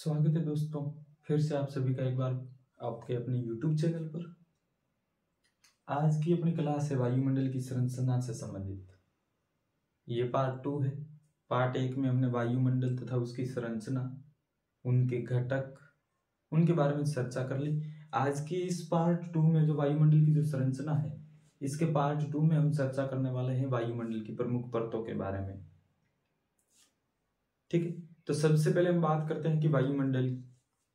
स्वागत है दोस्तों, फिर से आप सभी का एक बार आपके अपने YouTube चैनल पर। आज की अपनी क्लास है वायुमंडल की संरचना से संबंधित। ये पार्ट 2 है। पार्ट 1 में हमने वायुमंडल तथा उसकी संरचना, उनके घटक, उनके बारे में चर्चा कर ली। आज की इस पार्ट 2 में जो वायुमंडल की जो संरचना है, इसके पार्ट 2 में हम चर्चा करने वाले हैं वायुमंडल की प्रमुख परतों के बारे में। ठीक है, तो सबसे पहले हम बात करते हैं कि वायुमंडल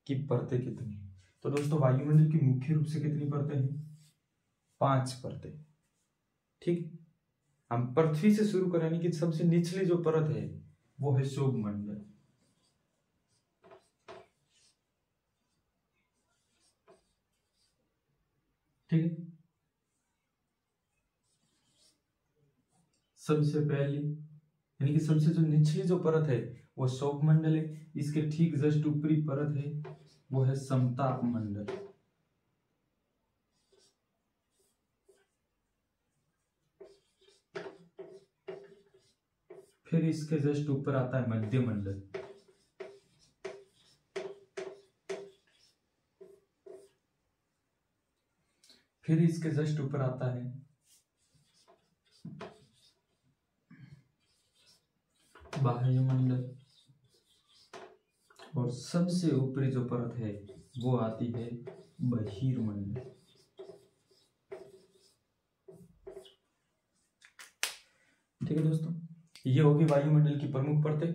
की परतें कितनी हैं। तो दोस्तों, वायुमंडल की मुख्य रूप से कितनी परतें हैं? 5 परतें। ठीक, हम पृथ्वी से शुरू करें, यानी कि सबसे निचली जो परत है वो है सौरमंडल। ठीक है, सबसे पहली यानी कि सबसे जो निचली जो परत है वो सौरमंडल है। इसके ठीक जस्ट ऊपरी परत है वो है समताप मंडल। फिर इसके जस्ट ऊपर आता है मध्य मंडल। फिर इसके जस्ट ऊपर आता है बाह्य मंडल। और सबसे ऊपरी जो परत है वो आती है बहिर्मंडल। ठीक है दोस्तों, ये होगी वायुमंडल की प्रमुख परतें।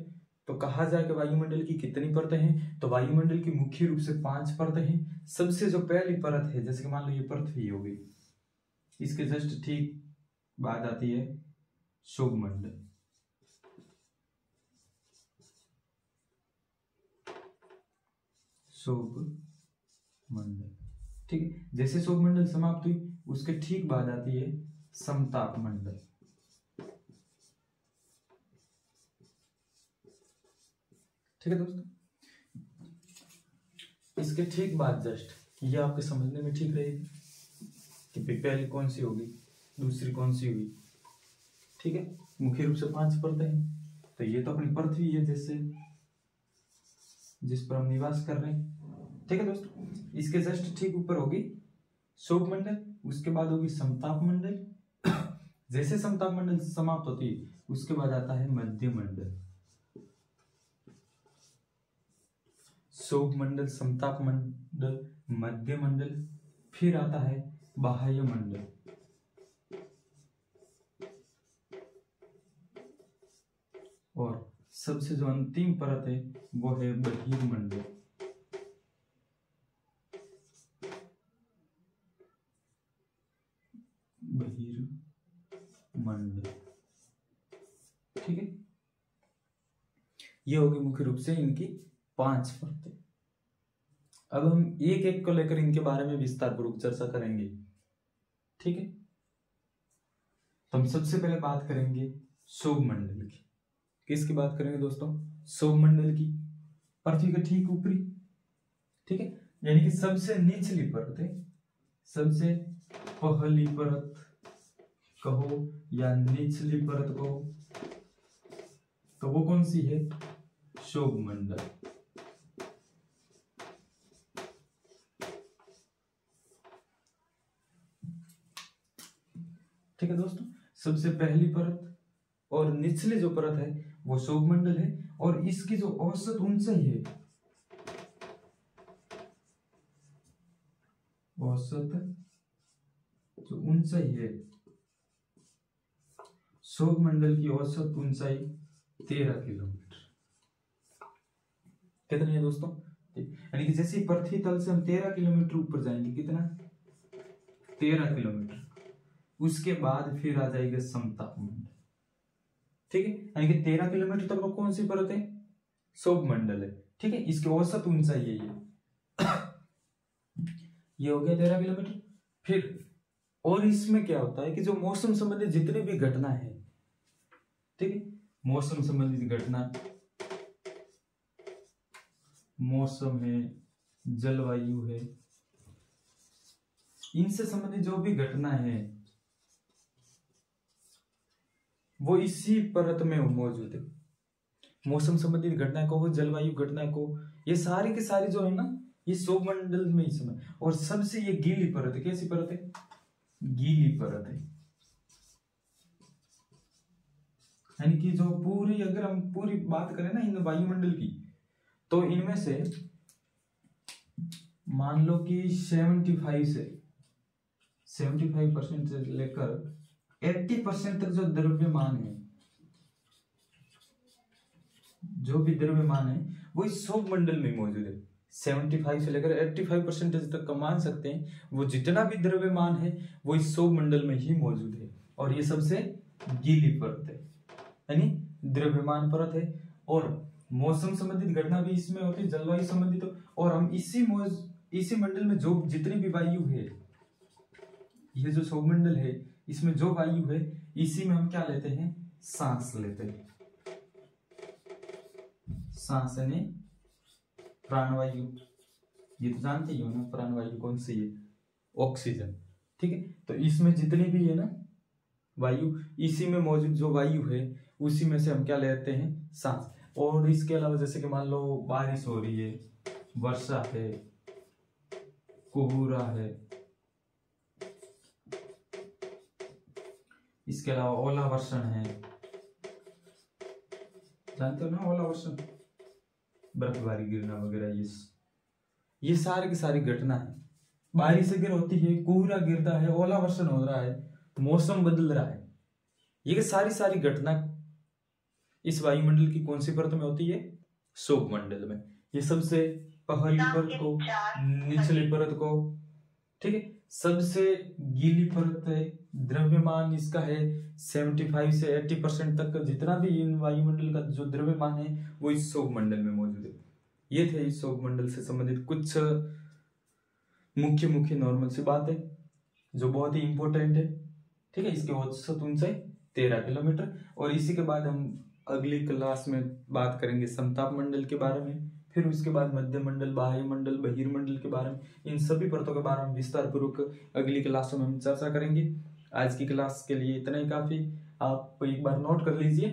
तो कहा जाए कि वायुमंडल की कितनी परतें हैं, तो वायुमंडल की मुख्य रूप से 5 परतें हैं। सबसे जो पहली परत है, जैसे कि मान लो ये पृथ्वी होगी, इसके जस्ट ठीक बाद आती है सौरमंडल। सौरमंडल, ठीक है। जैसे सौरमंडल समाप्त हुई, उसके ठीक बाद आती है समताप मंडल। ठीक है दोस्तों, इसके ठीक बाद जस्ट ये आपके समझने में ठीक रहेगी कि पहली कौन सी होगी, दूसरी कौन सी होगी। ठीक है, मुख्य रूप से 5 परतें हैं। तो ये तो अपनी पृथ्वी है, जैसे जिस पर हम निवास कर रहे हैं। ठीक है दोस्तों, इसके जस्ट ठीक ऊपर होगी सौरमंडल, उसके बाद होगी समताप मंडल। जैसे समताप मंडल समाप्त होती है, उसके बाद आता है मध्य मंडल। सौरमंडल, समताप मंडल, मध्य मंडल, फिर आता है बाह्य मंडल। और सबसे जो अंतिम परत है वो है बहिर्मंडल। बहिर्मंडल, ठीक है। ये होगी मुख्य रूप से इनकी 5 परतें। अब हम एक एक को लेकर इनके बारे में विस्तार पूर्वक चर्चा करेंगे। ठीक है, तो हम सबसे पहले बात करेंगे सौरमंडल की। किसकी बात करेंगे दोस्तों? सौरमंडल की। पृथ्वी के ठीक ऊपरी, ठीक है, यानी कि सबसे निचली परत है, सबसे पहली परत कहो या निचली परत कहो, तो वो कौन सी है? सौरमंडल। ठीक है दोस्तों, सबसे पहली परत और निचली जो परत है वो सौरमंडल है। और इसकी जो औसत ऊंचाई है, औसत जो ऊंचाई है, सौरमंडल की औसत ऊंचाई 13 किलोमीटर। कितनी है दोस्तों? यानी कि जैसे पृथ्वी तल से हम 13 किलोमीटर ऊपर जाएंगे, कितना? 13 किलोमीटर। उसके बाद फिर आ जाएगा समताप मंडल। ठीक है, यानी कि 13 किलोमीटर तक वो कौन सी परत है? सौरमंडल है। ठीक है, इसकी औसत ऊंचाई है ये हो गया 13 किलोमीटर। फिर और इसमें क्या होता है कि जो मौसम संबंधी जितने भी घटना है, ठीक है, मौसम संबंधित घटना, मौसम है, जलवायु है, इनसे संबंधित जो भी घटना है वो इसी परत में मौजूद है। मौसम संबंधित घटना कहो, जलवायु घटना कहो, ये सारी की सारी जो है ना ये सौरमंडल में ही समय। और सबसे ये गीली परत है, कैसी परत है? गीली परत है। यानी कि जो पूरी, अगर हम पूरी बात करें ना इन वायुमंडल की, तो इनमें से मान लो कि 75% से लेकर 80% तक जो द्रव्यमान है, जो भी द्रव्यमान है वो इस सौरमंडल में मौजूद है। 75 से लेकर 85% तक का मान सकते हैं, वो जितना भी द्रव्यमान है वो इस सौरमंडल में ही मौजूद है। और ये सबसे गीली परत है, यानी द्रव्यमान परत है। और मौसम संबंधित घटना भी इसमें होती है, जलवायु संबंधित। और हम इसी मंडल में जो जितनी भी वायु है, ये जो सौरमंडल है इसमें जो वायु है, इसी में हम क्या लेते हैं? सांस लेते हैं। सांस यानी प्राणवायु, ये तो जानते ही हो ना प्राणवायु कौन सी है? ऑक्सीजन। ठीक है, तो इसमें जितनी भी है ना वायु, इसी में मौजूद जो वायु है उसी में से हम क्या लेते हैं? सांस। और इसके अलावा जैसे कि मान लो बारिश हो रही है, वर्षा है, कोहरा है, इसके अलावा ओलावर्षण है, जानते हो ना ओलावर्षण, बर्फबारी गिरना वगैरह, ये सारी की सारी घटना है। बारिश अगर होती है, कोहरा गिरता है, ओलावर्षण हो रहा है, मौसम बदल रहा है, ये सारी घटना इस वायुमंडल की कौन सी परत में होती है? सौरमंडल में। ये सबसे पहली परत को, निचली परत को, ठीक है, सबसे गीली परत है। द्रव्यमान इसका है 75 से 80% तक का जितना भी इन वायुमंडल का जो द्रव्यमान है वो इस सौरमंडल में मौजूद है। ये थे इस सौरमंडल से संबंधित कुछ मुख्य नॉर्मल सी बात है जो बहुत ही इंपॉर्टेंट है। ठीक है, इसके औसत ऊंचाई 13 किलोमीटर। और इसी के बाद हम अगली क्लास में बात करेंगे समताप मंडल के बारे में, फिर उसके बाद मध्य मंडल, बाह्य मंडल, बहिर्मंडल के बारे में। इन सभी परतों के बारे में विस्तार पूर्वक अगली क्लासों में हम चर्चा करेंगे। आज की क्लास के लिए इतना ही काफी। आप एक बार नोट कर लीजिए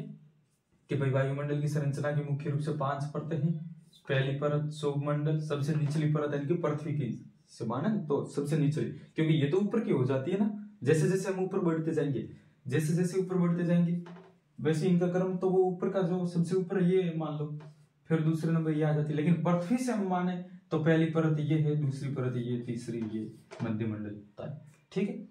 कि भाई वायुमंडल की संरचना की मुख्य रूप से 5 परतें हैं। पहली परत सौरमंडल, सबसे निचली परत यानी कि पृथ्वी की से माना तो सबसे निचली, क्योंकि ये तो ऊपर की हो जाती है ना। जैसे जैसे हम ऊपर बढ़ते जाएंगे, वैसे इनका क्रम तो वो ऊपर का जो सबसे ऊपर ये मान लो, फिर दूसरे नंबर ये आ जाती है। लेकिन पृथ्वी से हम माने तो पहली परत ये है, दूसरी परत ये, तीसरी ये, मध्य मंडल होता है। ठीक है,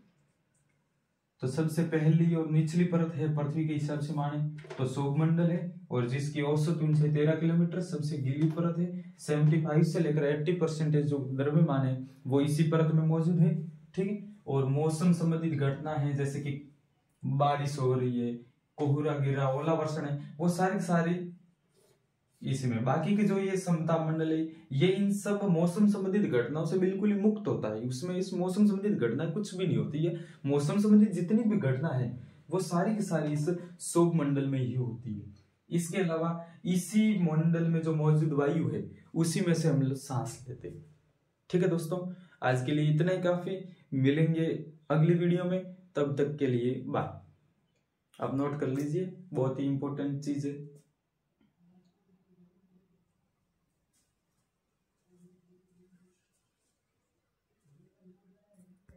तो सबसे पहली और निचली परत है पृथ्वी के हिसाब से माने तो सौरमंडल है, और जिसकी औसत ऊंचाई 13 किलोमीटर। सबसे गीली परत है, 75 से लेकर 80% जो द्रव्यमान है वो इसी परत में मौजूद है। ठीक है, और मौसम संबंधित घटना है जैसे कि बारिश हो रही है, कोहरा गिरा, ओलावर्षण है, वो सारी इसमें। बाकी के जो ये समताप मंडल है ये इन सब मौसम संबंधित घटनाओं से बिल्कुल ही मुक्त होता है। उसमें इस मौसम संबंधित घटना कुछ भी नहीं होती है। मौसम संबंधित जितनी भी घटना है वो सारी की सारी इस सौरमंडल में ही होती है। इसके अलावा इसी मंडल में जो मौजूद वायु है उसी में से हम लोग सांस लेते हैं। ठीक है दोस्तों, आज के लिए इतना ही काफी। मिलेंगे अगली वीडियो में, तब तक के लिए बाय। आप नोट कर लीजिए, बहुत ही इंपॉर्टेंट चीज है।